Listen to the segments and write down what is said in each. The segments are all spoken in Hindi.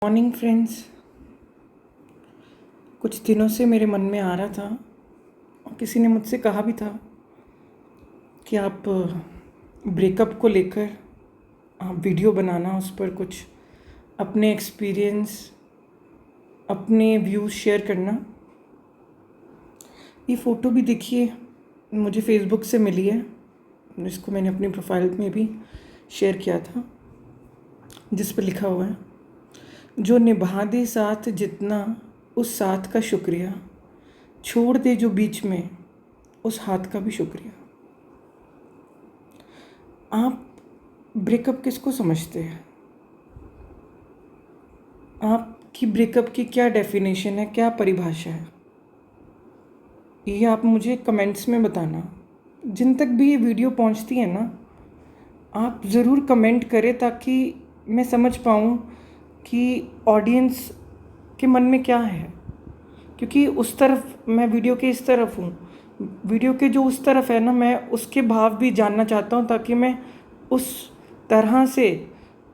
Morning friends. कुछ दिनों से मेरे मन में आ रहा था और किसी ने मुझसे कहा भी था कि आप ब्रेकअप को लेकर आप वीडियो बनाना, उस पर कुछ अपने एक्सपीरियंस, अपने व्यूज़ शेयर करना। ये फ़ोटो भी देखिए, मुझे फेसबुक से मिली है, जिसको मैंने अपनी प्रोफाइल में भी शेयर किया था, जिस पर लिखा हुआ है, जो निभा दे साथ जितना उस साथ का शुक्रिया, छोड़ दे जो बीच में उस हाथ का भी शुक्रिया। आप ब्रेकअप किसको समझते हैं? आपकी ब्रेकअप की क्या डेफिनेशन है, क्या परिभाषा है? ये आप मुझे कमेंट्स में बताना। जिन तक भी ये वीडियो पहुंचती है ना, आप ज़रूर कमेंट करें ताकि मैं समझ पाऊँ कि ऑडियंस के मन में क्या है। क्योंकि उस तरफ, मैं वीडियो के इस तरफ हूँ, वीडियो के जो उस तरफ है ना, मैं उसके भाव भी जानना चाहता हूँ ताकि मैं उस तरह से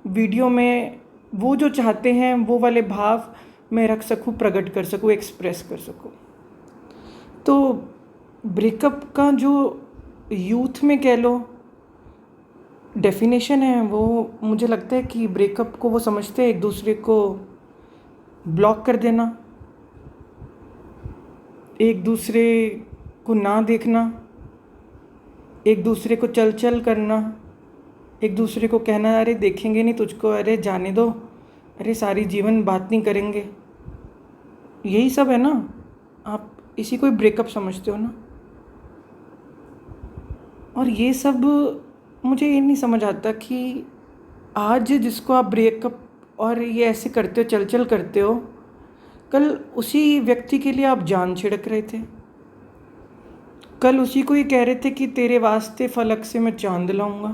वीडियो में वो जो चाहते हैं वो वाले भाव मैं रख सकूँ, प्रकट कर सकूँ, एक्सप्रेस कर सकूँ। तो ब्रेकअप का जो यूथ में कह लो डेफिनेशन है, वो मुझे लगता है कि ब्रेकअप को वो समझते हैं एक दूसरे को ब्लॉक कर देना, एक दूसरे को ना देखना, एक दूसरे को चल चल करना, एक दूसरे को कहना अरे देखेंगे नहीं तुझको, अरे जाने दो, अरे सारी जीवन बात नहीं करेंगे। यही सब है ना, आप इसी को ब्रेकअप समझते हो ना। और ये सब मुझे ये नहीं समझ आता कि आज जिसको आप ब्रेकअप और ये ऐसे करते हो, चल चल करते हो, कल उसी व्यक्ति के लिए आप जान छिड़क रहे थे, कल उसी को ये कह रहे थे कि तेरे वास्ते फलक से मैं चांद लाऊंगा,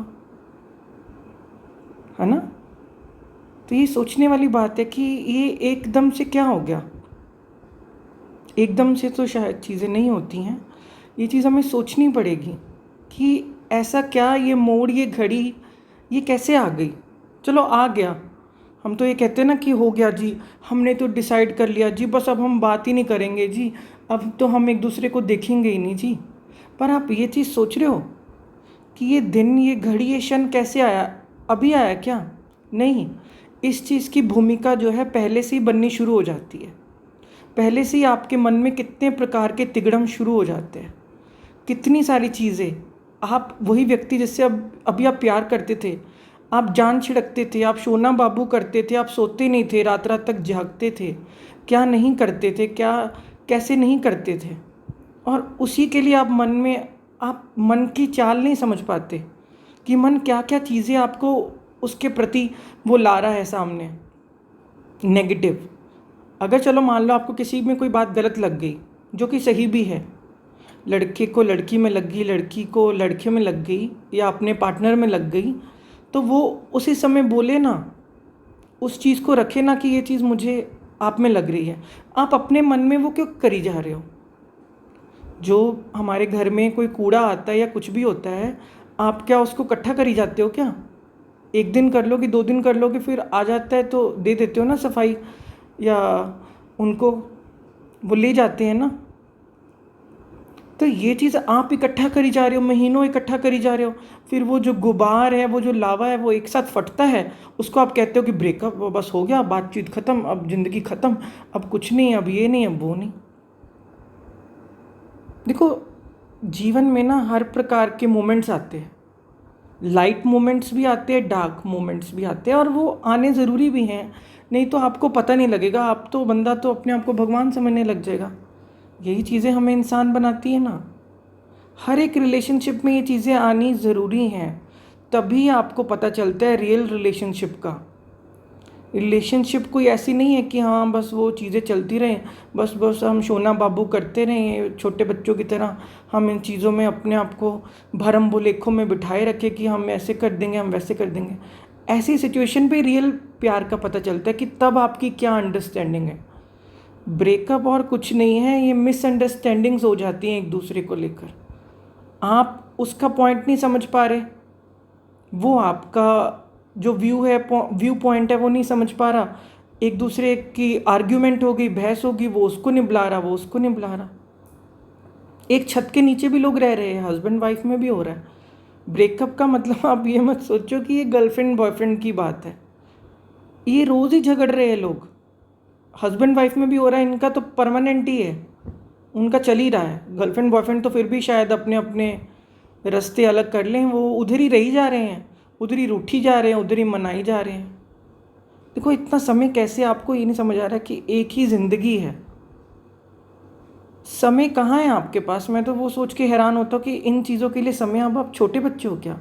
है ना। तो ये सोचने वाली बात है कि ये एकदम से क्या हो गया। एकदम से तो शायद चीज़ें नहीं होती हैं, ये चीज़ हमें सोचनी पड़ेगी कि ऐसा क्या, ये मोड़, ये घड़ी, ये कैसे आ गई। चलो आ गया, हम तो ये कहते हैं ना कि हो गया जी, हमने तो डिसाइड कर लिया जी, बस अब हम बात ही नहीं करेंगे जी, अब तो हम एक दूसरे को देखेंगे ही नहीं जी। पर आप ये चीज़ सोच रहे हो कि ये दिन, ये घड़ी, ये क्षण कैसे आया? अभी आया क्या? नहीं, इस चीज़ की भूमिका जो है पहले से ही बननी शुरू हो जाती है। पहले से ही आपके मन में कितने प्रकार के तिगड़म शुरू हो जाते हैं, कितनी सारी चीज़ें। आप वही व्यक्ति जिससे अब अभी आप प्यार करते थे, आप जान छिड़कते थे, आप शोना बाबू करते थे, आप सोते नहीं थे, रात रात तक जागते थे, क्या नहीं करते थे, क्या कैसे नहीं करते थे। और उसी के लिए आप मन की चाल नहीं समझ पाते कि मन क्या क्या चीज़ें आपको उसके प्रति वो ला रहा है सामने, नेगेटिव। अगर चलो मान लो आपको किसी में कोई बात गलत लग गई, जो कि सही भी है, लड़के को लड़की में लग गई, लड़की को लड़के में लग गई, या अपने पार्टनर में लग गई, तो वो उसी समय बोले ना, उस चीज़ को रखे ना कि ये चीज़ मुझे आप में लग रही है। आप अपने मन में वो क्यों करी जा रहे हो? जो हमारे घर में कोई कूड़ा आता है या कुछ भी होता है, आप क्या उसको इकट्ठा करी जाते हो क्या? एक दिन कर लोगे, 2 दिन कर लोगे, फिर आ जाता है तो दे देते हो ना सफाई, या उनको वो ले जाते हैं ना। तो ये चीज़ आप इकट्ठा करी जा रहे हो, महीनों इकट्ठा करी जा रहे हो, फिर वो जो गुबार है, वो जो लावा है, वो एक साथ फटता है, उसको आप कहते हो कि ब्रेकअप, वो बस हो गया, बातचीत ख़त्म, अब ज़िंदगी ख़त्म, अब कुछ नहीं, अब ये नहीं, अब वो नहीं। देखो, जीवन में ना हर प्रकार के मोमेंट्स आते हैं, लाइट मोमेंट्स भी आते हैं, डार्क मोमेंट्स भी आते हैं, और वो आने ज़रूरी भी हैं, नहीं तो आपको पता नहीं लगेगा, आप तो बंदा तो अपने आप को भगवान समझने लग जाएगा। यही चीज़ें हमें इंसान बनाती है ना। हर एक रिलेशनशिप में ये चीज़ें आनी ज़रूरी हैं, तभी आपको पता चलता है रियल रिलेशनशिप का। रिलेशनशिप कोई ऐसी नहीं है कि हाँ बस वो चीज़ें चलती रहें, बस बस हम शोना बाबू करते रहें छोटे बच्चों की तरह, हम इन चीज़ों में अपने आप को भरम भुलेखों में बिठाए रखें कि हम ऐसे कर देंगे, हम वैसे कर देंगे। ऐसी सिचुएशन पे रियल प्यार का पता चलता है कि तब आपकी क्या अंडरस्टैंडिंग है। ब्रेकअप और कुछ नहीं है, ये मिसअंडरस्टैंडिंग्स हो जाती हैं एक दूसरे को लेकर। आप उसका पॉइंट नहीं समझ पा रहे, वो आपका जो व्यू पॉइंट है वो नहीं समझ पा रहा, एक दूसरे की आर्ग्यूमेंट हो गई, बहस होगी, वो उसको नहीं बुला रहा, वो उसको नहीं बुला रहा। एक छत के नीचे भी लोग रह रहे हैं, हस्बैंड वाइफ में भी हो रहा है। ब्रेकअप का मतलब आप ये मत सोचो कि ये गर्लफ्रेंड बॉयफ्रेंड की बात है, ये रोज़ ही झगड़ रहे हैं लोग। हस्बैंड वाइफ में भी हो रहा है, इनका तो परमानेंट ही है, उनका चल ही रहा है। गर्लफ्रेंड बॉयफ्रेंड तो फिर भी शायद अपने अपने रास्ते अलग कर लें, वो उधर ही रही जा रहे हैं, उधर ही रूठी जा रहे हैं, उधर ही मनाई जा रहे हैं। देखो इतना समय कैसे, आपको ये नहीं समझ आ रहा कि एक ही ज़िंदगी है, समय कहाँ है आपके पास। मैं तो वो सोच के हैरान होता हूँ कि इन चीज़ों के लिए समय। अब आप छोटे बच्चे हो क्या?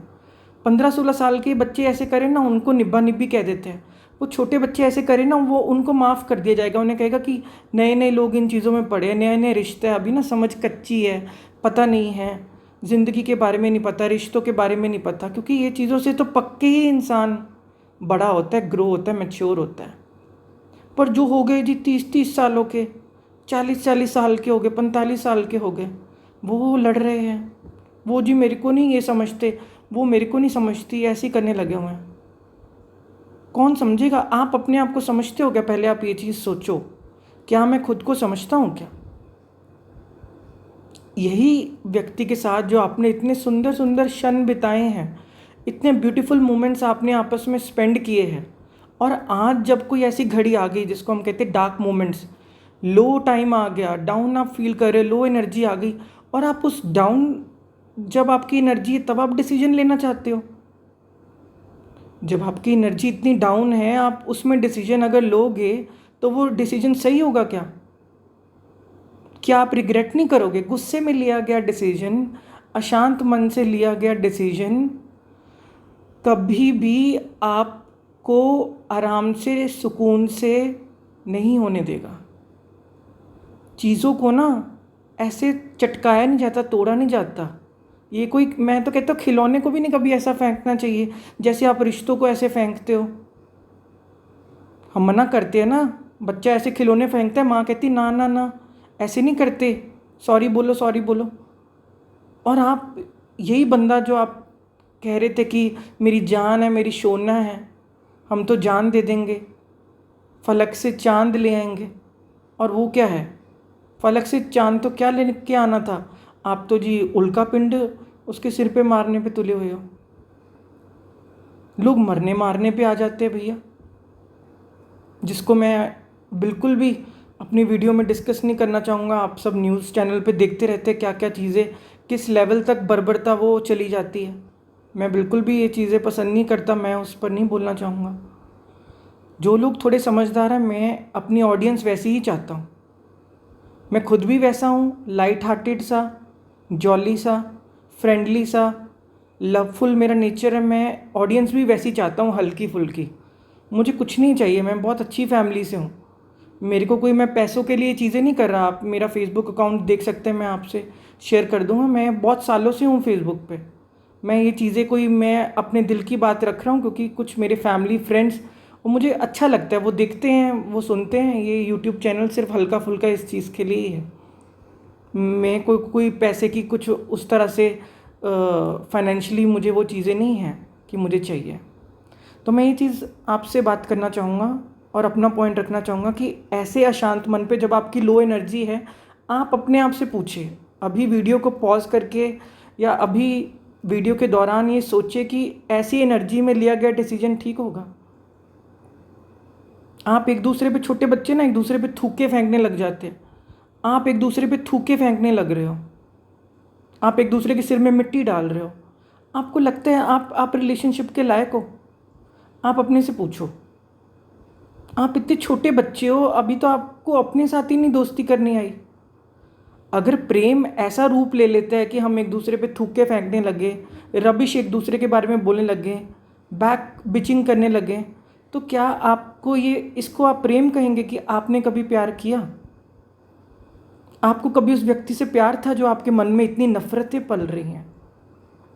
15-16 साल के बच्चे ऐसे करें ना, उनको निब्बा निब्बी कह देते हैं। वो छोटे बच्चे ऐसे करें ना, वो उनको माफ़ कर दिया जाएगा। उन्हें कहेगा कि नए नए लोग इन चीज़ों में पड़े, नए नए रिश्ते, अभी ना समझ कच्ची है, पता नहीं है, ज़िंदगी के बारे में नहीं पता, रिश्तों के बारे में नहीं पता। क्योंकि ये चीज़ों से तो पक्के ही इंसान बड़ा होता है, ग्रो होता है, मैच्योर होता है। पर जो हो गए जी 30-30 सालों के, 40-40 साल के हो गए, 45 साल के हो गए, वो लड़ रहे हैं। वो जी मेरे को नहीं ये समझते, वो मेरे को नहीं समझती, ऐसे ही करने लगे हुए हैं। कौन समझेगा? आप अपने आप को समझते हो क्या? पहले आप ये चीज़ सोचो, क्या मैं खुद को समझता हूँ क्या? यही व्यक्ति के साथ जो आपने इतने सुंदर सुंदर क्षण बिताए हैं, इतने ब्यूटीफुल मोमेंट्स आपने आपस में स्पेंड किए हैं, और आज जब कोई ऐसी घड़ी आ गई जिसको हम कहते हैं डार्क मोमेंट्स, लो टाइम आ गया, डाउन आप फील कर रहे हो, लो एनर्जी आ गई, और आप उस डाउन, जब आपकी एनर्जी है तब आप डिसीजन लेना चाहते हो। जब आपकी एनर्जी इतनी डाउन है, आप उसमें डिसीजन अगर लोगे तो वो डिसीजन सही होगा क्या? क्या आप रिग्रेट नहीं करोगे? गुस्से में लिया गया डिसीजन, अशांत मन से लिया गया डिसीजन कभी भी आपको आराम से, सुकून से नहीं होने देगा। चीज़ों को ना ऐसे चटकाया नहीं जाता, तोड़ा नहीं जाता। ये कोई, मैं तो कहता हूँ खिलौने को भी नहीं कभी ऐसा फेंकना चाहिए जैसे आप रिश्तों को ऐसे फेंकते हो। हम मना करते हैं ना, बच्चा ऐसे खिलौने फेंकता है, माँ कहती ना ना ना, ऐसे नहीं करते, सॉरी बोलो, सॉरी बोलो। और आप, यही बंदा जो आप कह रहे थे कि मेरी जान है, मेरी सोना है, हम तो जान दे देंगे, फलक से चांद ले आएंगे, और वो क्या है? फलक से चांद तो क्या लेने के आना था? आप तो जी उल्का पिंड उसके सिर पे मारने पे तुले हुए हो। लोग मरने मारने पे आ जाते हैं भैया, जिसको मैं बिल्कुल भी अपनी वीडियो में डिस्कस नहीं करना चाहूँगा। आप सब न्यूज़ चैनल पे देखते रहते हैं क्या क्या चीज़ें, किस लेवल तक बर्बरता वो चली जाती है। मैं बिल्कुल भी ये चीज़ें पसंद नहीं करता, मैं उस पर नहीं बोलना चाहूँगा। जो लोग थोड़े समझदार हैं, मैं अपनी ऑडियंस वैसी ही चाहता हूँ। मैं खुद भी वैसा हूँ, लाइट हार्टेड सा, जॉली सा, फ्रेंडली सा, लवफुल मेरा नेचर है। मैं ऑडियंस भी वैसी चाहता हूँ, हल्की फुल्की। मुझे कुछ नहीं चाहिए, मैं बहुत अच्छी फैमिली से हूँ। मेरे को कोई, मैं पैसों के लिए चीज़ें नहीं कर रहा। आप मेरा फेसबुक अकाउंट देख सकते हैं, मैं आपसे शेयर कर दूँगा। मैं बहुत सालों से हूँ फेसबुक पे। मैं ये चीज़ें कोई, मैं अपने दिल की बात रख रहा हूँ क्योंकि कुछ मेरे फैमिली फ्रेंड्स, वो मुझे अच्छा लगता है, वो देखते हैं, वो सुनते हैं। ये यूट्यूब चैनल सिर्फ हल्का फुल्का इस चीज़ के लिए ही है। मैं कोई पैसे की कुछ उस तरह से फाइनेंशियली मुझे वो चीज़ें नहीं हैं कि मुझे चाहिए। तो मैं ये चीज़ आपसे बात करना चाहूँगा और अपना पॉइंट रखना चाहूँगा कि ऐसे अशांत मन पे जब आपकी लो एनर्जी है, आप अपने आप से पूछिए, अभी वीडियो को पॉज करके या अभी वीडियो के दौरान ये सोचिए कि ऐसी एनर्जी में लिया गया डिसीजन ठीक होगा। आप एक दूसरे पे, छोटे बच्चे ना एक दूसरे पे थूके फेंकने लग जाते हैं। आप एक दूसरे पे थूके फेंकने लग रहे हो, आप एक दूसरे के सिर में मिट्टी डाल रहे हो। आपको लगता है आप रिलेशनशिप के लायक हो? आप अपने से पूछो। आप इतने छोटे बच्चे हो, अभी तो आपको अपने साथ ही नहीं दोस्ती करनी आई। अगर प्रेम ऐसा रूप ले लेता है कि हम एक दूसरे पे थूके फेंकने लगे, रबिश एक दूसरे के बारे में बोलने लगे, बैक बिचिंग करने लगे, तो क्या आपको ये, इसको आप प्रेम कहेंगे कि आपने कभी प्यार किया? आपको कभी उस व्यक्ति से प्यार था जो आपके मन में इतनी नफरतें पल रही हैं?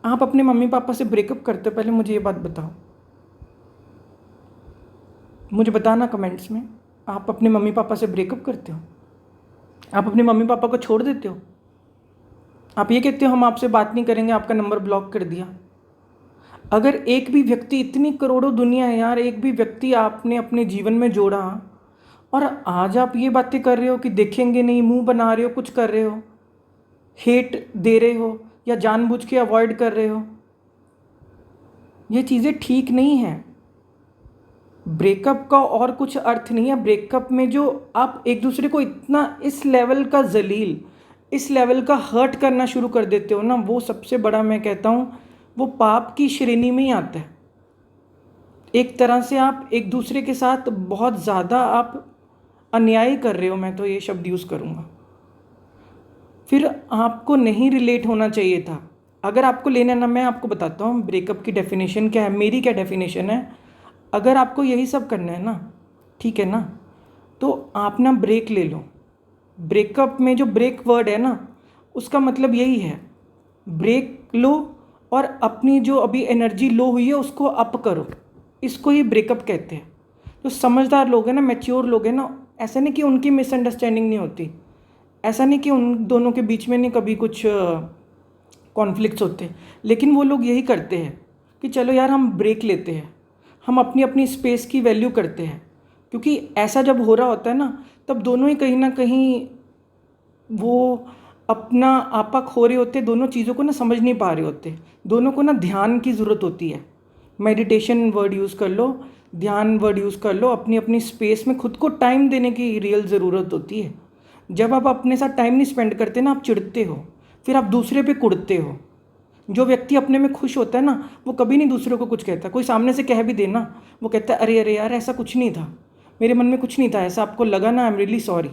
आप अपने मम्मी पापा से ब्रेकअप करते हो? पहले मुझे ये बात बताओ, मुझे बताना कमेंट्स में। आप अपने मम्मी पापा से ब्रेकअप करते हो? आप अपने मम्मी पापा को छोड़ देते हो? आप ये कहते हो हम आपसे बात नहीं करेंगे, आपका नंबर ब्लॉक कर दिया। अगर एक भी व्यक्ति, इतनी करोड़ों दुनिया है यार, एक भी व्यक्ति आपने अपने जीवन में जोड़ा और आज आप ये बातें कर रहे हो कि देखेंगे नहीं, मुंह बना रहे हो, कुछ कर रहे हो, हेट दे रहे हो या जानबूझ के अवॉइड कर रहे हो। ये चीज़ें ठीक नहीं हैं। ब्रेकअप का और कुछ अर्थ नहीं है। ब्रेकअप में जो आप एक दूसरे को इतना इस लेवल का जलील, इस लेवल का हर्ट करना शुरू कर देते हो ना, वो सबसे बड़ा मैं कहता हूँ वो पाप की श्रेणी में ही आता है। एक तरह से आप एक दूसरे के साथ बहुत ज़्यादा आप अन्याय कर रहे हो, मैं तो ये शब्द यूज़ करूँगा। फिर आपको नहीं रिलेट होना चाहिए था। अगर आपको लेना ना, मैं आपको बताता हूँ ब्रेकअप की डेफिनेशन क्या है, मेरी क्या डेफिनेशन है। अगर आपको यही सब करना है ना, ठीक है ना, तो आप ना ब्रेक ले लो। ब्रेकअप में जो ब्रेक वर्ड है ना, उसका मतलब यही है, ब्रेक लो और अपनी जो अभी एनर्जी लो हुई है उसको अप करो। इसको ही ब्रेकअप कहते हैं। जो समझदार लोग हैं ना, मैच्योर लोग हैं ना, ऐसा नहीं कि उनकी मिसअंडरस्टैंडिंग नहीं होती, ऐसा नहीं कि उन दोनों के बीच में नहीं कभी कुछ कॉन्फ्लिक्ट्स होते, लेकिन वो लोग यही करते हैं कि चलो यार हम ब्रेक लेते हैं, हम अपनी अपनी स्पेस की वैल्यू करते हैं। क्योंकि ऐसा जब हो रहा होता है ना, तब दोनों ही कहीं ना कहीं वो अपना आपा खो रहे होते, दोनों चीज़ों को ना समझ नहीं पा रहे होते। दोनों को ना ध्यान की ज़रूरत होती है। मेडिटेशन वर्ड यूज़ कर लो, ध्यान वर्ड यूज़ कर लो, अपनी अपनी स्पेस में खुद को टाइम देने की रियल ज़रूरत होती है। जब आप अपने साथ टाइम नहीं स्पेंड करते ना, आप चिढ़ते हो, फिर आप दूसरे पे कुड़ते हो। जो व्यक्ति अपने में खुश होता है ना, वो कभी नहीं दूसरों को कुछ कहता। कोई सामने से कह भी देना, वो कहता है अरे अरे यार ऐसा कुछ नहीं था, मेरे मन में कुछ नहीं था, ऐसा आपको लगा ना, आई एम रियली सॉरी।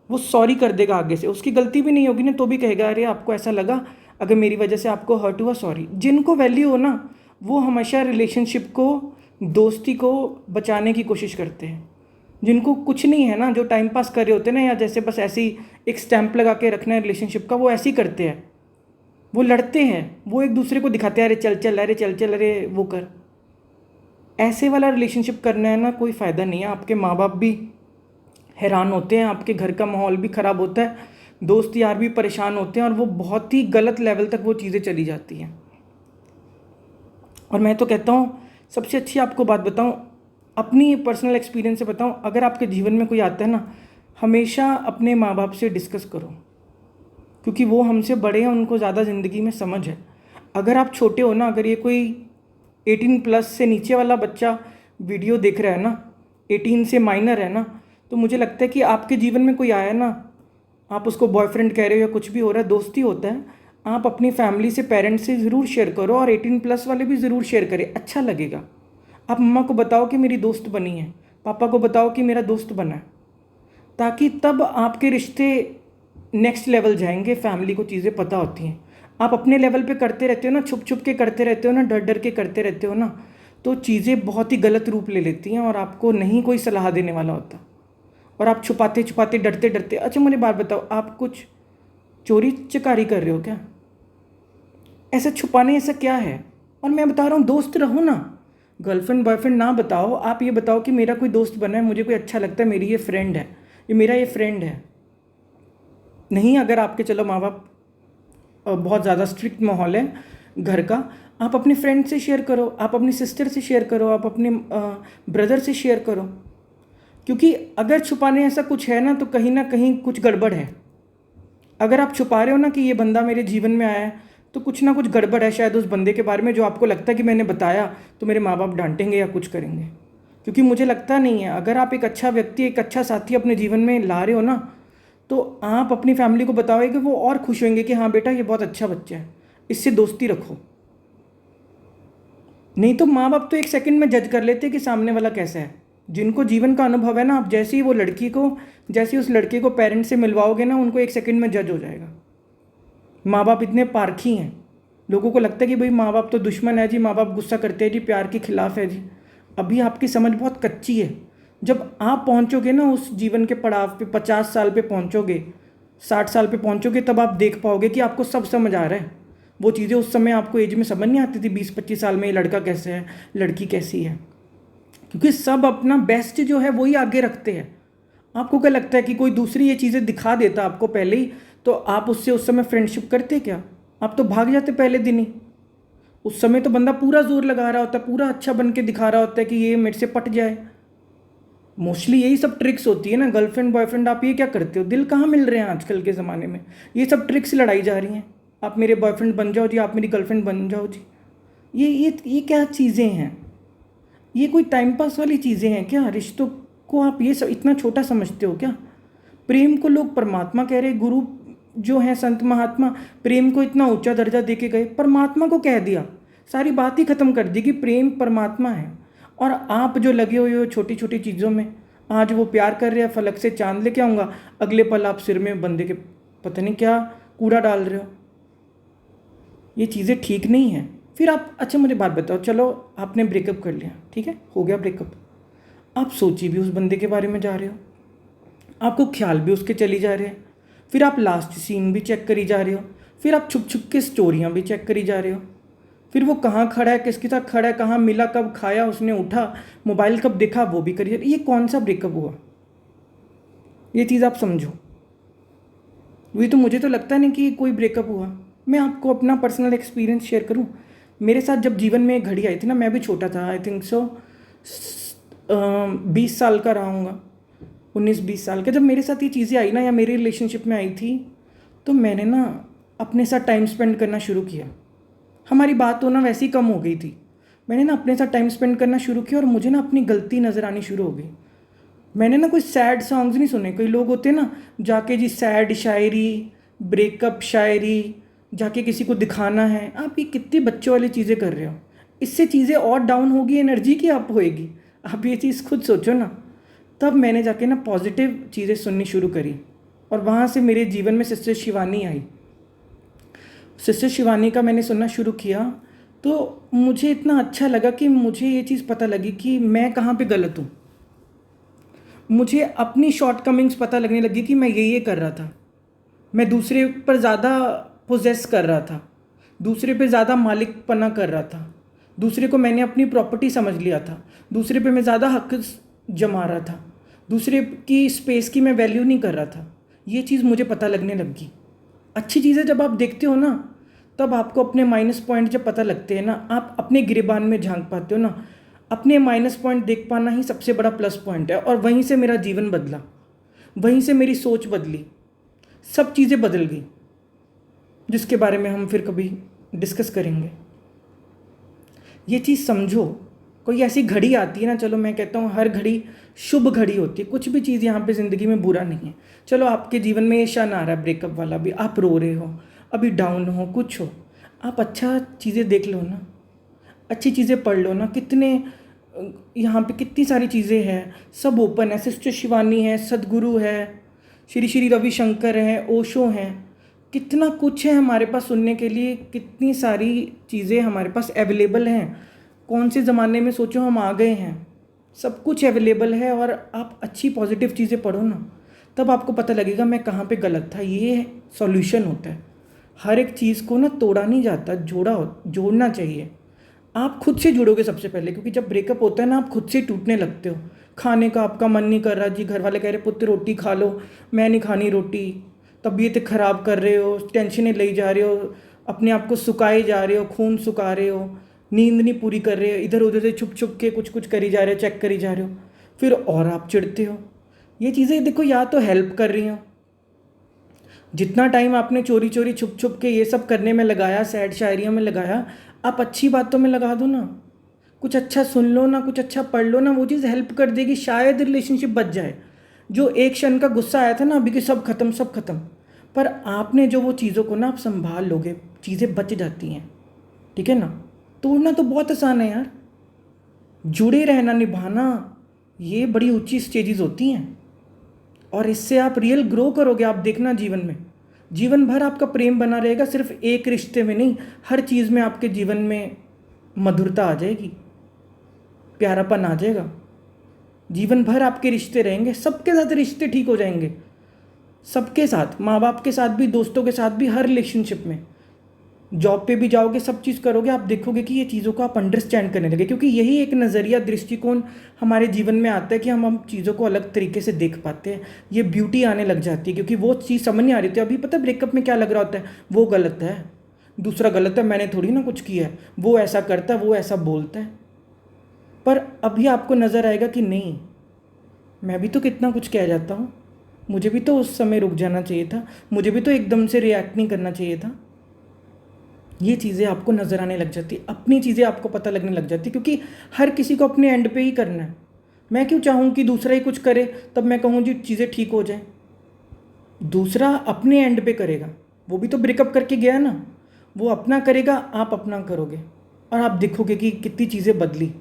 वो सॉरी कर देगा आगे से, उसकी गलती भी नहीं होगी ना, तो भी कहेगा अरे आपको ऐसा लगा, अगर मेरी वजह से आपको हर्ट हुआ, सॉरी। जिनको वैल्यू हो ना, वो हमेशा रिलेशनशिप को, दोस्ती को बचाने की कोशिश करते हैं। जिनको कुछ नहीं है ना, जो टाइम पास कर रहे होते हैं ना, या जैसे बस ऐसे ही एक स्टैंप लगा के रखना है रिलेशनशिप का, वो ऐसे ही करते हैं। वो लड़ते हैं, वो एक दूसरे को दिखाते हैं अरे चल चल, अरे चल चल, अरे वो कर। ऐसे वाला रिलेशनशिप करना है ना, कोई फ़ायदा नहीं है। आपके माँ बाप भी हैरान होते हैं, आपके घर का माहौल भी ख़राब होता है, दोस्त यार भी परेशान होते हैं, और वो बहुत ही गलत लेवल तक वो चीज़ें चली जाती हैं। और मैं तो कहता हूँ सबसे अच्छी आपको बात बताऊँ, अपनी पर्सनल एक्सपीरियंस से बताऊँ, अगर आपके जीवन में कोई आता है ना, हमेशा अपने माँ बाप से डिस्कस करो, क्योंकि वो हमसे बड़े हैं, उनको ज़्यादा ज़िंदगी में समझ है। अगर आप छोटे हो ना, अगर ये कोई 18+ से नीचे वाला बच्चा वीडियो देख रहा है ना, 18 से माइनर है ना, तो मुझे लगता है कि आपके जीवन में कोई आया ना, आप उसको बॉयफ्रेंड कह रहे हो या कुछ भी हो रहा है, दोस्ती होता है, आप अपनी फैमिली से, पेरेंट्स से ज़रूर शेयर करो, और 18+ वाले भी ज़रूर शेयर करें, अच्छा लगेगा। आप मम्मा को बताओ कि मेरी दोस्त बनी है, पापा को बताओ कि मेरा दोस्त बना है, ताकि तब आपके रिश्ते नेक्स्ट लेवल जाएंगे। फैमिली को चीज़ें पता होती हैं। आप अपने लेवल पे करते रहते हो ना, छुप छुप के करते रहते हो ना, डर डर के करते रहते हो ना, तो चीज़ें बहुत ही गलत रूप ले लेती हैं, और आपको नहीं कोई सलाह देने वाला होता, और आप छुपाते छुपाते, डरते डरते। अच्छा मुझे बात बताओ, आप कुछ चोरी चकारी कर रहे हो क्या? ऐसा छुपाने ऐसा क्या है? और मैं बता रहा हूँ, दोस्त रहो ना, गर्लफ्रेंड बॉयफ्रेंड ना बताओ, आप ये बताओ कि मेरा कोई दोस्त बना है, मुझे कोई अच्छा लगता है, मेरी ये फ्रेंड है, ये मेरा ये फ्रेंड है। नहीं, अगर आपके चलो माँ बाप बहुत ज़्यादा स्ट्रिक्ट माहौल है घर का, आप अपने फ्रेंड से शेयर करो, आप अपनी सिस्टर से शेयर करो, आप अपने ब्रदर से शेयर करो। क्योंकि अगर छुपाने ऐसा कुछ है ना, तो कहीं ना कहीं कुछ गड़बड़ है। अगर आप छुपा रहे हो ना कि ये बंदा मेरे जीवन में आया है, तो कुछ ना कुछ गड़बड़ है शायद उस बंदे के बारे में, जो आपको लगता है कि मैंने बताया तो मेरे माँ बाप डांटेंगे या कुछ करेंगे। क्योंकि मुझे लगता नहीं है, अगर आप एक अच्छा व्यक्ति, एक अच्छा साथी अपने जीवन में ला रहे हो ना, तो आप अपनी फैमिली को बताओगे कि वो और खुश होंगे कि हाँ बेटा ये बहुत अच्छा बच्चा है, इससे दोस्ती रखो। नहीं तो माँ बाप तो एक सेकंड में जज कर लेते हैं कि सामने वाला कैसा है। जिनको जीवन का अनुभव है ना, आप जैसे ही वो लड़की को, जैसे उस लड़के को पेरेंट्स से मिलवाओगे ना, उनको एक सेकंड में जज हो जाएगा। माँ बाप इतने पारखी हैं, लोगों को लगता है कि भाई माँ बाप तो दुश्मन है जी, माँ बाप गुस्सा करते हैं जी, प्यार के खिलाफ है जी। अभी आपकी समझ बहुत कच्ची है। जब आप पहुँचोगे ना उस जीवन के पड़ाव पे, 50 साल पे पहुँचोगे, 60 साल पे पहुँचोगे, तब आप देख पाओगे कि आपको सब समझ आ रहा है। वो चीज़ें उस समय आपको एज में समझ नहीं आती थी, 20-25 साल में ये लड़का कैसे है, लड़की कैसी है। क्योंकि सब अपना बेस्ट जो है वही आगे रखते हैं। आपको क्या लगता है कि कोई दूसरी ये चीज़ें दिखा देता आपको पहले ही, तो आप उससे उस समय फ्रेंडशिप करते क्या? आप तो भाग जाते पहले दिन ही। उस समय तो बंदा पूरा जोर लगा रहा होता है, पूरा अच्छा बन के दिखा रहा होता है कि ये मेरे से पट जाए। मोस्टली यही सब ट्रिक्स होती है ना, गर्लफ्रेंड बॉयफ्रेंड आप ये क्या करते हो, दिल कहाँ मिल रहे हैं आजकल के ज़माने में, ये सब ट्रिक्स लड़ाई जा रही हैं। आप मेरे बॉयफ्रेंड बन जाओ जी, आप मेरी गर्लफ्रेंड बन जाओ जी। ये क्या चीज़ें हैं, ये कोई टाइम पास वाली चीज़ें हैं क्या? रिश्तों को आप ये सब इतना छोटा समझते हो क्या? प्रेम को लोग परमात्मा कह रहे, गुरु जो हैं संत महात्मा प्रेम को इतना ऊंचा दर्जा दे के गए, परमात्मा को कह दिया, सारी बात ही खत्म कर दी कि प्रेम परमात्मा है। और आप जो लगे हुए हो छोटी छोटी चीज़ों में, आज वो प्यार कर रहे हैं फलक से चांद लेके आऊँगा, अगले पल आप सिर में बंदे के पता नहीं क्या कूड़ा डाल रहे हो। ये चीज़ें ठीक नहीं हैं। फिर आप, अच्छा मुझे बात बताओ, चलो आपने ब्रेकअप कर लिया, ठीक है, हो गया ब्रेकअप, आप सोची भी उस बंदे के बारे में जा रहे हो, आपको ख्याल भी उसके चली जा रहे हैं, फिर आप लास्ट सीन भी चेक करी जा रहे हो, फिर आप छुप छुप के स्टोरियाँ भी चेक करी जा रहे हो, फिर वो कहाँ खड़ा है, किसके साथ खड़ा है, कहाँ मिला, कब खाया उसने, उठा मोबाइल कब देखा, वो भी करी जा रही। ये कौन सा ब्रेकअप हुआ? ये चीज़ आप समझो। वही तो, मुझे तो लगता नहीं कि कोई ब्रेकअप हुआ। मैं आपको अपना पर्सनल एक्सपीरियंस शेयर करूं, मेरे साथ जब जीवन में एक घड़ी आई थी ना, मैं भी छोटा था, आई थिंक सो 20 साल का रहा हूँगा, 19-20 साल का, जब मेरे साथ ये चीज़ें आई ना, या मेरे रिलेशनशिप में आई थी, तो मैंने ना अपने साथ टाइम स्पेंड करना शुरू किया। हमारी बात तो ना वैसी कम हो गई थी, मैंने ना अपने साथ टाइम स्पेंड करना शुरू किया, और मुझे ना अपनी गलती नज़र आनी शुरू हो गई। मैंने ना कोई सैड सॉन्ग्स नहीं सुने, कई लोग होते हैं ना जाके जी सैड शायरी, ब्रेकअप शायरी, जाके किसी को दिखाना है। आप ये कितनी बच्चों वाली चीज़ें कर रहे हो, इससे चीज़ें और डाउन होगी, एनर्जी की आप होएगी। आप ये चीज़ खुद सोचो ना। तब मैंने जाके ना पॉजिटिव चीज़ें सुननी शुरू करी, और वहाँ से मेरे जीवन में सिस्टर शिवानी आई। सिस्टर शिवानी का मैंने सुनना शुरू किया, तो मुझे इतना अच्छा लगा कि मुझे ये चीज़ पता लगी कि मैं कहाँ पे गलत हूँ। मुझे अपनी शॉर्टकमिंग्स पता लगने लगी कि मैं ये कर रहा था, मैं दूसरे पर ज़्यादा पोजेस कर रहा था, दूसरे पे ज़्यादा मालिकपना कर रहा था, दूसरे को मैंने अपनी प्रॉपर्टी समझ लिया था, दूसरे पे मैं ज़्यादा हक जमा रहा था, दूसरे की स्पेस की मैं वैल्यू नहीं कर रहा था। ये चीज़ मुझे पता लगने लगी। अच्छी चीज़ें जब आप देखते हो ना, तब आपको अपने माइनस पॉइंट जब पता लगते हैं ना, आप अपने गिरेबान में झांक पाते हो ना, अपने माइनस पॉइंट देख पाना ही सबसे बड़ा प्लस पॉइंट है। और वहीं से मेरा जीवन बदला, वहीं से मेरी सोच बदली, सब चीज़ें बदल गई, जिसके बारे में हम फिर कभी डिस्कस करेंगे। ये चीज़ समझो, कोई ऐसी घड़ी आती है ना, चलो मैं कहता हूँ हर घड़ी शुभ घड़ी होती है, कुछ भी चीज़ यहाँ पे ज़िंदगी में बुरा नहीं है। चलो आपके जीवन में ये क्षण आ रहा है ब्रेकअप वाला भी, आप रो रहे हो, अभी डाउन हो, कुछ हो, आप अच्छा चीज़ें देख लो ना, अच्छी चीज़ें पढ़ लो ना। कितने यहाँ पे कितनी सारी चीज़ें हैं, सब ओपन है। सिस्टर शिवानी है, सदगुरु है, श्री श्री रविशंकर हैं, ओशो हैं, कितना कुछ है हमारे पास सुनने के लिए, कितनी सारी चीज़ें हमारे पास अवेलेबल हैं। कौन से ज़माने में सोचो हम आ गए हैं, सब कुछ अवेलेबल है। और आप अच्छी पॉजिटिव चीज़ें पढ़ो ना, तब आपको पता लगेगा मैं कहाँ पे गलत था। ये सॉल्यूशन होता है। हर एक चीज़ को ना तोड़ा नहीं जाता, जोड़ना चाहिए। आप खुद से जुड़ोगे सबसे पहले, क्योंकि जब ब्रेकअप होता है ना, आप खुद से टूटने लगते हो। खाने का आपका मन नहीं कर रहा जी, घर वाले कह रहे पुत्र रोटी खा लो, मैं नहीं खानी रोटी, तबीयत ख़राब कर रहे हो, टेंशनें ले जा रहे हो, अपने आप को सुखाए जा रहे हो, खून सुखा रहे हो, नींद नहीं पूरी कर रहे हो, इधर उधर से छुप छुप के कुछ कुछ करी जा रहे हो, चेक करी जा रहे हो, फिर और आप चिढ़ते हो। ये चीज़ें देखो, या तो हेल्प कर रही हो, जितना टाइम आपने चोरी चोरी छुप छुप के ये सब करने में लगाया, सैड शायरियों में लगाया, आप अच्छी बातों में लगा दो ना, कुछ अच्छा सुन लो ना, कुछ अच्छा पढ़ लो ना, वो चीज़ हेल्प कर देगी, शायद रिलेशनशिप बच जाए। जो एक क्षण का गुस्सा आया था ना अभी कि सब खत्म सब खत्म, पर आपने जो वो चीज़ों को ना आप संभाल लोगे, चीज़ें बच जाती हैं। ठीक है ना? तोड़ना तो बहुत आसान है यार, जुड़े रहना, निभाना, ये बड़ी ऊंची स्टेजेस होती हैं, और इससे आप रियल ग्रो करोगे। आप देखना जीवन भर आपका प्रेम बना रहेगा, सिर्फ एक रिश्ते में नहीं, हर चीज़ में आपके जीवन में मधुरता आ जाएगी, प्यारापन आ जाएगा। जीवन भर आपके रिश्ते रहेंगे, सबके साथ रिश्ते ठीक हो जाएंगे, सबके साथ, माँ बाप के साथ भी, दोस्तों के साथ भी, हर रिलेशनशिप में। जॉब पे भी जाओगे, सब चीज़ करोगे, आप देखोगे कि ये चीज़ों को आप अंडरस्टैंड करने लगे, क्योंकि यही एक नज़रिया, दृष्टिकोण हमारे जीवन में आता है कि हम चीज़ों को अलग तरीके से देख पाते हैं। ये ब्यूटी आने लग जाती है, क्योंकि वो चीज़ समझ नहीं आ रही थी। अभी पता है ब्रेकअप में क्या लग रहा होता है, वो गलत है, दूसरा गलत है, मैंने थोड़ी ना कुछ किया है, वो ऐसा करता है, वो ऐसा बोलता है। पर अभी आपको नज़र आएगा कि नहीं, मैं भी तो कितना कुछ कह जाता हूँ, मुझे भी तो उस समय रुक जाना चाहिए था, मुझे भी तो एकदम से रिएक्ट नहीं करना चाहिए था। ये चीज़ें आपको नज़र आने लग जाती, अपनी चीज़ें आपको पता लगने लग जाती, क्योंकि हर किसी को अपने एंड पे ही करना है। मैं क्यों चाहूँ कि दूसरा ही कुछ करे तब मैं कहूँ जी चीज़ें ठीक हो जाए। दूसरा अपने एंड पे करेगा, वो भी तो ब्रेकअप करके गया ना, वो अपना करेगा, आप अपना करोगे, और आप देखोगे कि कितनी चीज़ें बदली।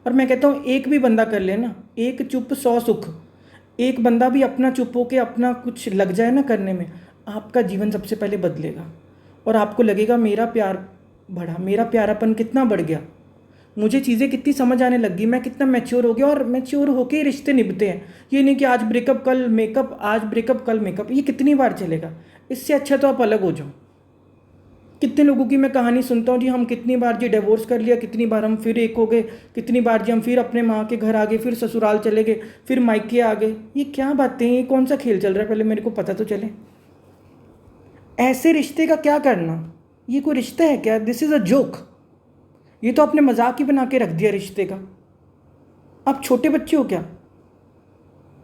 और मैं कहता हूँ एक भी बंदा कर ले ना, एक चुप सौ सुख, एक बंदा भी अपना चुप होके अपना कुछ लग जाए ना करने में, आपका जीवन सबसे पहले बदलेगा। और आपको लगेगा मेरा प्यार बढ़ा, मेरा प्यारापन कितना बढ़ गया, मुझे चीज़ें कितनी समझ आने लगी, मैं कितना मैच्योर हो गया। और मैच्योर होके ही रिश्ते निभते हैं, ये नहीं कि आज ब्रेकअप कल मेकअप, आज ब्रेकअप कल मेकअप, ये कितनी बार चलेगा। इससे अच्छा तो आप अलग हो जाओ। कितने लोगों की मैं कहानी सुनता हूँ जी, हम कितनी बार जी डिवोर्स कर लिया, कितनी बार हम फिर एक हो गए, कितनी बार जी हम फिर अपने माँ के घर आ गए, फिर ससुराल चले गए, फिर मायके आ गए। ये क्या बातें हैं, ये कौन सा खेल चल रहा है, पहले मेरे को पता तो चले। ऐसे रिश्ते का क्या करना, ये कोई रिश्ता है क्या? This is a joke. ये तो आपने मजाक ही बना के रख दिया रिश्ते का। आप छोटे बच्चे हो क्या?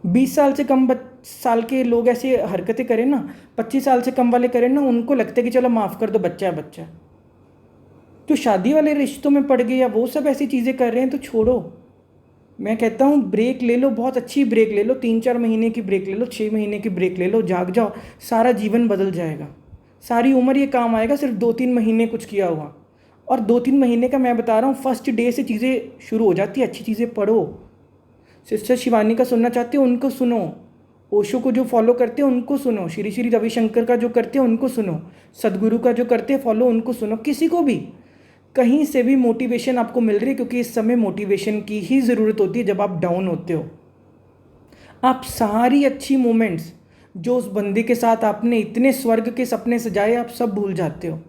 20 साल से कम साल के लोग ऐसी हरकतें करें ना, 25 साल से कम वाले करें ना, उनको लगता है कि चलो माफ़ कर दो, बच्चा है बच्चा है। जो शादी वाले रिश्तों में पड़ गए या वो सब ऐसी चीज़ें कर रहे हैं तो छोड़ो। मैं कहता हूँ ब्रेक ले लो, बहुत अच्छी ब्रेक ले लो, 3-4 महीने की ब्रेक ले लो, 6 महीने की ब्रेक ले लो, जाग जाओ, सारा जीवन बदल जाएगा। सारी उम्र ये काम आएगा, सिर्फ 2-3 महीने कुछ किया हुआ। और 2-3 महीने का मैं बता रहा हूँ, फर्स्ट डे से चीज़ें शुरू हो जाती है। अच्छी चीज़ें पढ़ो, सिस्टर शिवानी का सुनना चाहते हो उनको सुनो, ओशो को जो फॉलो करते हो उनको सुनो, श्री श्री रविशंकर का जो करते हो उनको सुनो, सदगुरु का जो करते हैं फॉलो उनको सुनो। किसी को भी कहीं से भी मोटिवेशन आपको मिल रही है, क्योंकि इस समय मोटिवेशन की ही ज़रूरत होती है जब आप डाउन होते हो। आप सारी अच्छी मोमेंट्स जो उस बंदे के साथ आपने इतने स्वर्ग के सपने सजाए, आप सब भूल जाते हो।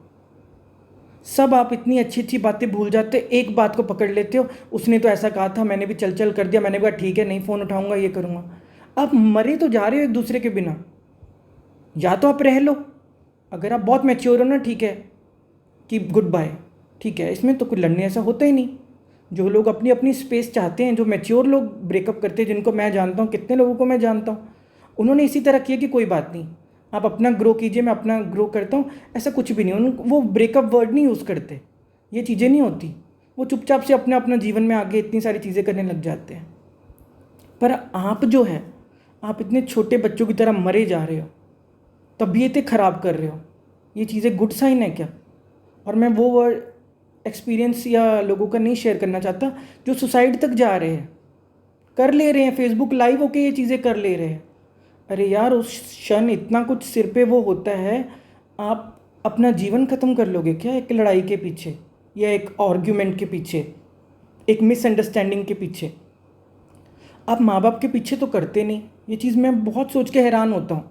सब आप इतनी अच्छी अच्छी बातें भूल जाते हो, एक बात को पकड़ लेते हो, उसने तो ऐसा कहा था, मैंने भी चल चल कर दिया, मैंने कहा ठीक है नहीं फ़ोन उठाऊंगा, ये करूँगा। आप मरे तो जा रहे हो एक दूसरे के बिना। या तो आप रह लो, अगर आप बहुत मैच्योर हो ना, ठीक है कि गुड बाय, ठीक है, इसमें तो कुछ लड़ने ऐसा होता ही नहीं। जो लोग अपनी अपनी स्पेस चाहते हैं, जो मैच्योर लोग ब्रेकअप करते हैं, जिनको मैं जानता हूँ, कितने लोगों को मैं जानता हूँ, उन्होंने इसी तरह किया कि कोई बात नहीं, आप अपना ग्रो कीजिए, मैं अपना ग्रो करता हूँ, ऐसा कुछ भी नहीं। वो ब्रेकअप वर्ड नहीं यूज़ करते, ये चीज़ें नहीं होती। वो चुपचाप से अपने अपना जीवन में आगे इतनी सारी चीज़ें करने लग जाते हैं। पर आप जो है, आप इतने छोटे बच्चों की तरह मरे जा रहे हो, तबीयतें ख़राब कर रहे हो, ये चीज़ें गुड साइन है क्या? और मैं वो वर्ड एक्सपीरियंस या लोगों का नहीं शेयर करना चाहता जो सुसाइड तक जा रहे हैं, कर ले रहे हैं, फेसबुक लाइव होके ये चीज़ें कर ले रहे हैं। अरे यार, उस क्षण इतना कुछ सिर पे वो होता है, आप अपना जीवन ख़त्म कर लोगे क्या एक लड़ाई के पीछे, या एक आर्ग्यूमेंट के पीछे, एक मिसअंडरस्टैंडिंग के पीछे? आप माँ बाप के पीछे तो करते नहीं। ये चीज़ मैं बहुत सोच के हैरान होता हूँ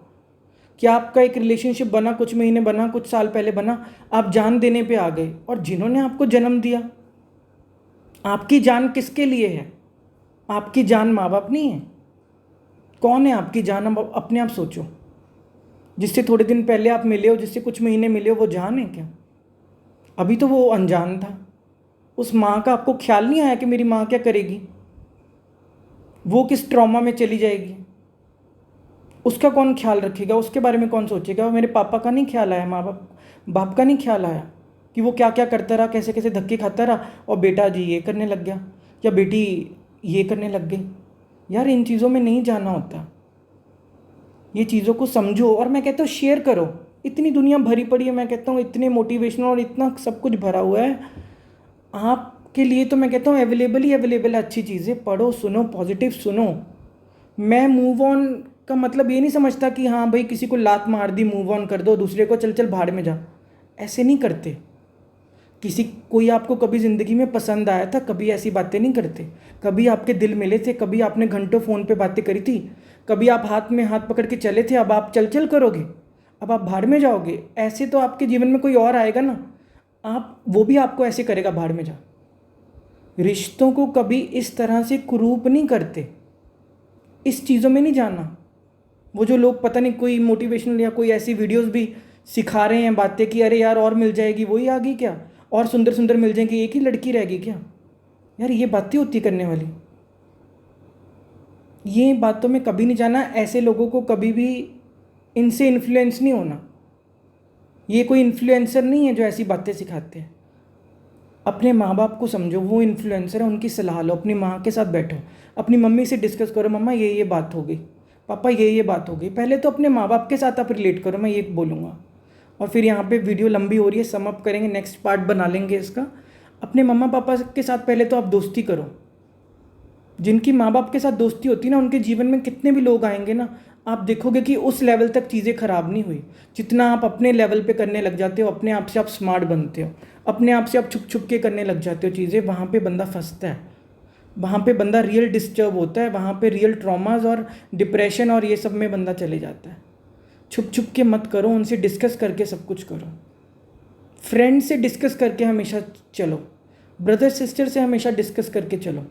कि आपका एक रिलेशनशिप बना, कुछ महीने बना, कुछ साल पहले बना, आप जान देने पे आ गए, और जिन्होंने आपको जन्म दिया, आपकी जान किसके लिए है? आपकी जान माँ बाप नहीं है? कौन है आपकी जान? अब अपने आप सोचो। जिससे थोड़े दिन पहले आप मिले हो, जिससे कुछ महीने मिले हो, वो जान है क्या? अभी तो वो अनजान था। उस माँ का आपको ख्याल नहीं आया कि मेरी माँ क्या करेगी, वो किस ट्रॉमा में चली जाएगी, उसका कौन ख्याल रखेगा, उसके बारे में कौन सोचेगा? मेरे पापा का नहीं ख्याल आया, माँ बाप बाप का नहीं ख्याल आया कि वो क्या क्या करता रहा, कैसे कैसे धक्के खाता रहा, और बेटा जी ये करने लग गया, या बेटी ये करने लग गई। यार, इन चीज़ों में नहीं जाना होता। ये चीज़ों को समझो, और मैं कहता हूँ शेयर करो। इतनी दुनिया भरी पड़ी है, मैं कहता हूँ इतने मोटिवेशनल और इतना सब कुछ भरा हुआ है आपके लिए, तो मैं कहता हूँ अवेलेबल ही अवेलेबल है। अच्छी चीज़ें पढ़ो, सुनो, पॉजिटिव सुनो। मैं मूव ऑन का मतलब ये नहीं समझता कि हाँ भाई किसी को लात मार दी, मूव ऑन कर दो, दूसरे को चल चल भाड़ में जा, ऐसे नहीं करते। किसी कोई आपको कभी ज़िंदगी में पसंद आया था, कभी ऐसी बातें नहीं करते। कभी आपके दिल मिले थे, कभी आपने घंटों फ़ोन पे बातें करी थी, कभी आप हाथ में हाथ पकड़ के चले थे, अब आप चल चल करोगे, अब आप भाड़ में जाओगे। ऐसे तो आपके जीवन में कोई और आएगा ना, आप वो भी आपको ऐसे करेगा, भाड़ में जा। रिश्तों को कभी इस तरह से कुरूप नहीं करते, इस चीज़ों में नहीं जाना। वो जो लोग पता नहीं कोई मोटिवेशनल या कोई ऐसी वीडियोस भी सिखा रहे हैं बातें कि अरे यार और मिल जाएगी, वही आ गई क्या, और सुंदर सुंदर मिल जाएंगी, एक ही लड़की रहेगी क्या? यार, ये बातें होती करने वाली, ये बातों में कभी नहीं जाना, ऐसे लोगों को कभी भी इनसे इन्फ्लुएंस नहीं होना। ये कोई इन्फ्लुएंसर नहीं है जो ऐसी बातें सिखाते हैं। अपने माँ बाप को समझो, वो इन्फ्लुएंसर है, उनकी सलाह लो, अपनी माँ के साथ बैठो, अपनी मम्मी से डिस्कस करो, मम्मा ये बात हो गई, पापा ये बात हो गई। पहले तो अपने माँ बाप के साथ आप रिलेट करो, मैं ये बोलूँगा। और फिर यहाँ पे वीडियो लंबी हो रही है, सम अप करेंगे, नेक्स्ट पार्ट बना लेंगे इसका। अपने मम्मा पापा के साथ पहले तो आप दोस्ती करो। जिनकी माँ बाप के साथ दोस्ती होती है ना, उनके जीवन में कितने भी लोग आएंगे ना, आप देखोगे कि उस लेवल तक चीज़ें ख़राब नहीं हुई जितना आप अपने लेवल पे करने लग जाते हो। अपने आप से आप स्मार्ट बनते हो, अपने आप से आप छुप छुप के करने लग जाते हो चीज़ें। वहाँ पे बंदा फंसता है, वहाँ पे बंदा रियल डिस्टर्ब होता है, वहाँ पे रियल ट्रॉमाज और डिप्रेशन और ये सब में बंदा चले जाता है। छुप छुप के मत करो, उनसे डिस्कस करके सब कुछ करो। फ्रेंड से डिस्कस करके हमेशा चलो, ब्रदर सिस्टर से हमेशा डिस्कस करके चलो,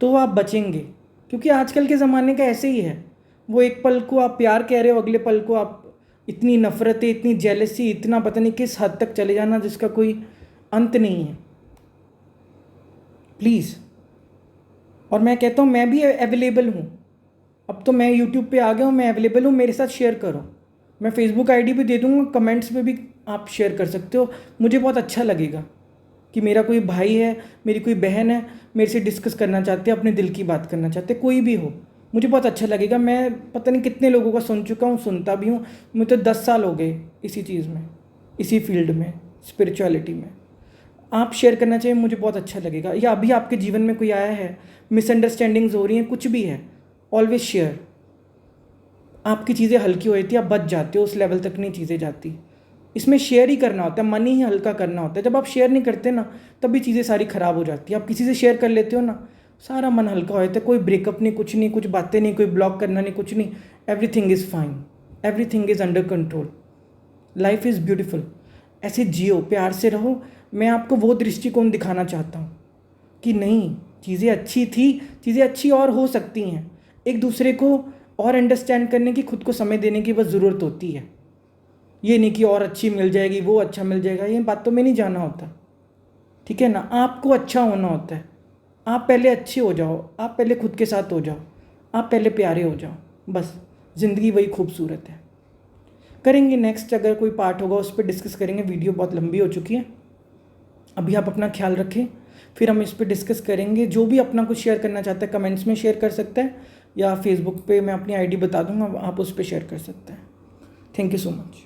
तो आप बचेंगे। क्योंकि आजकल के ज़माने का ऐसे ही है, वो एक पल को आप प्यार कह रहे हो, अगले पल को आप इतनी नफ़रतें, इतनी जेलसी, इतना पता नहीं किस हद तक चले जाना जिसका कोई अंत नहीं है। प्लीज़। और मैं कहता हूँ मैं भी अवेलेबल हूँ, अब तो मैं यूट्यूब पे आ गया हूँ, मैं अवेलेबल हूँ, मेरे साथ शेयर करो। मैं फेसबुक आईडी भी दे दूँगा, कमेंट्स में भी आप शेयर कर सकते हो। मुझे बहुत अच्छा लगेगा कि मेरा कोई भाई है, मेरी कोई बहन है, मेरे से डिस्कस करना चाहते हैं, अपने दिल की बात करना चाहते हैं, कोई भी हो, मुझे बहुत अच्छा लगेगा। मैं पता नहीं कितने लोगों का सुन चुका हूँ, सुनता भी हूँ। मुझे तो 10 साल हो गए इसी चीज़ में, इसी फील्ड में, स्पिरिचुअलिटी में। आप शेयर करना चाहिए, मुझे बहुत अच्छा लगेगा। या अभी आपके जीवन में कोई आया है, मिसअंडरस्टैंडिंग्स हो रही हैं, कुछ भी है, ऑलवेज शेयर। आपकी चीज़ें हल्की हो जाती है, आप बच जाते हो, उस लेवल तक नहीं चीज़ें जाती। इसमें शेयर ही करना होता है, मन ही हल्का करना होता है। जब आप शेयर नहीं करते ना, तभी चीज़ें सारी ख़राब हो जाती है। आप किसी से शेयर कर लेते हो ना, सारा मन हल्का हो जाता है। कोई ब्रेकअप नहीं, कुछ नहीं, कुछ बातें नहीं, कोई ब्लॉक करना नहीं, कुछ नहीं। Everything is fine, everything is under control, life is beautiful. ऐसे जियो, प्यार से रहो। मैं आपको वो दृष्टिकोण दिखाना चाहता हूँ कि नहीं, चीज़ें अच्छी थी, चीज़ें अच्छी और हो सकती हैं। एक दूसरे को और अंडरस्टैंड करने की, खुद को समय देने की बस ज़रूरत होती है। ये नहीं कि और अच्छी मिल जाएगी, वो अच्छा मिल जाएगा, ये बातों में नहीं जाना होता। ठीक है ना, आपको अच्छा होना होता है। आप पहले अच्छे हो जाओ, आप पहले खुद के साथ हो जाओ, आप पहले प्यारे हो जाओ, बस ज़िंदगी वही खूबसूरत है। करेंगे नेक्स्ट, अगर कोई पार्ट होगा उस पर डिस्कस करेंगे। वीडियो बहुत लंबी हो चुकी है। अभी आप अपना ख्याल रखें, फिर हम इस पर डिस्कस करेंगे। जो भी अपना कुछ शेयर करना चाहता है कमेंट्स में शेयर कर सकता है, या फेसबुक पे मैं अपनी आईडी बता दूंगा, आप उस पर शेयर कर सकते हैं। Thank you so much.